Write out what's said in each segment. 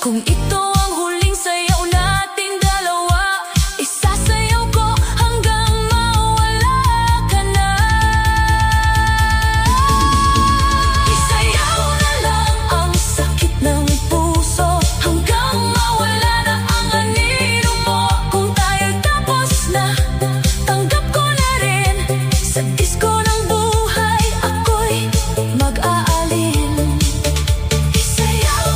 Kung ito ang huling sayaw nating dalawa, isasayaw ko hanggang mawala ka na. Isayaw na lang ang sakit ng puso hanggang mawala na ang anino mo. Kung tayo'y tapos na, tanggap ko na rin. Sa disko ng buhay ako'y mag-aalin. Isayaw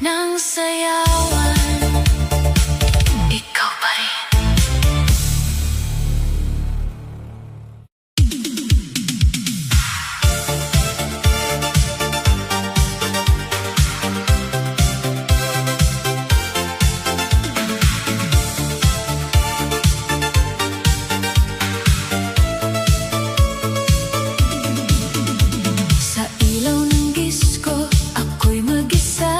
ng sayawan, ikaw pa rin. Sa ilaw ng disco, ako'y mag-isa.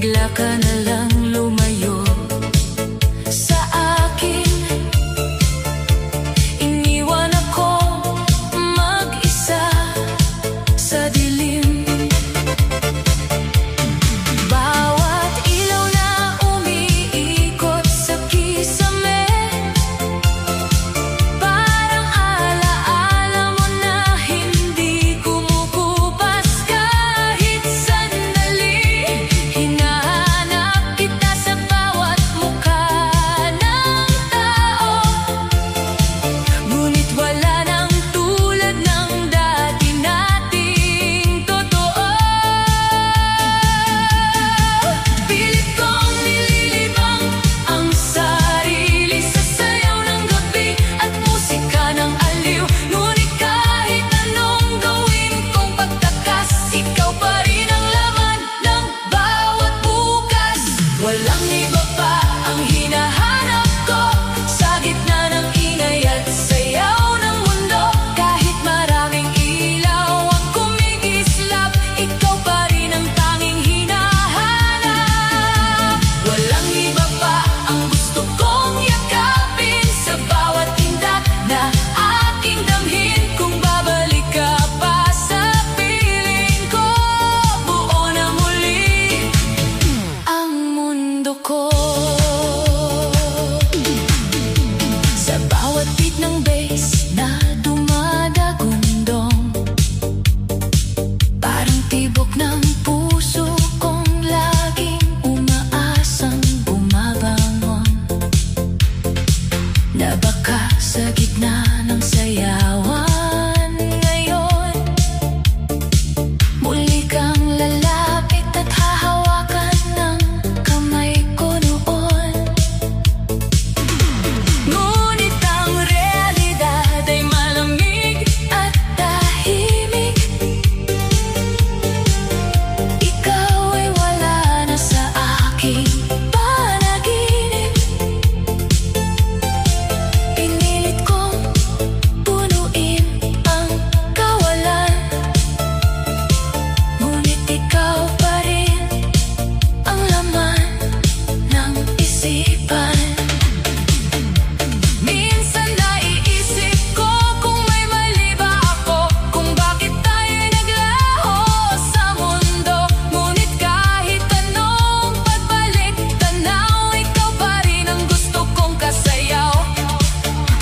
bigla ka na lang lumayo sa akin. Iniwan ako mag-isa sa dilim. Bawat ilaw na umiikot sa kisame, parang alaala mo na hindi kumukupas kahit sandali. Hinahanap kita sa bawat mukha ng tao, ngunit wala nang tulad ng dati nating totoo. Pilit kong nililibang ang sarili sa sayaw ng gabi at musika ng aliw. Ngunit kahit anong gawin kong pagtakas, ikaw pa rin ang laman ng bawat bukas. Walang iba pa ang hinahanap ko sa gitna ng ingay at sayaw ng mundo. Kahit maraming ilaw ang kumikislap, ikaw pa rin ang tanging hinahanap. Walang iba pa ang gusto kong yakapin sa bawat tindak na aking damhin. Kung babalik ka pa sa piling ko, buo na muli ang mundo ko. Sa bawat beat ng bass na dumadagundong, parang tibok ng puso kong laging umaasang bumabangon, na baka sa gitna ng sayawan ngayon muli kang lalapit at hahawakan ng kamay ko noon. Ngunit ang realidad ay malamig at tahimik. Ikaw ay wala na sa aking panaginip. Pinilit kong punuin ang kawalan, ngunit ikaw pa rin ang laman ng isipan. Minsan naiisip ko kung may mali ba ako, kung bakit tayo'y naglaho sa mundo. Ngunit kahit anong pagbalik tanaw, ikaw pa rin ang gusto kong kasayaw.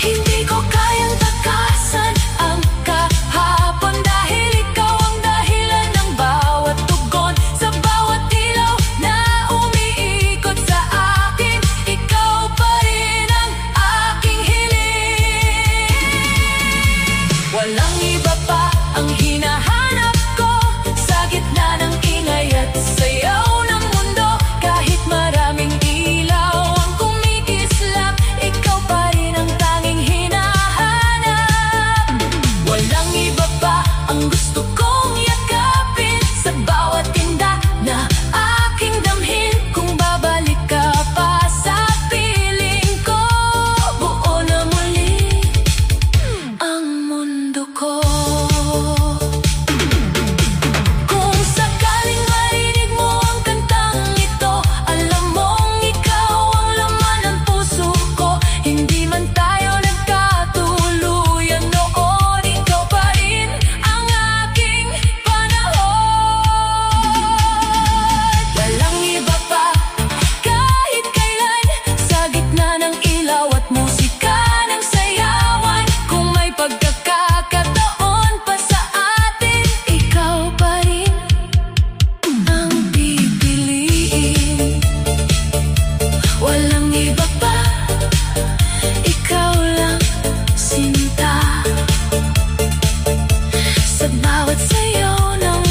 Hindi ko kayang takasan ang kahapon, dahil ikaw ang dahilan ng bawat tugon. Sa bawat ilaw na umiikot sa akin, ikaw pa rin ang aking hiling. Walang iba pa ang hinahanap ko sa gitna ng ingay at sayaw ng mundo. Kahit maraming ilaw ang kumikislap, ikaw pa rin ang tanging hinahanap. Walang iba pa ang gusto kong yakapin sa bawat tinda na aking damhin. Kung babalik ka pa sa piling ko, buo na muli ang mundo ko. Kung sakaling marinig mo ang kantang ito, alam mong ikaw ang laman ng puso ko. Hindi man tayo nagkatuluyan noon, ikaw pa rin ang aking panahon. Walang iba pa kahit kailan sa gitna ng ilaw at musika ng sayawan. Kung may pagkakataon pa sa atin, ikaw pa rin ang pipiliin. Walang iba pa, ikaw lang sinta. Sa bawat sayaw ng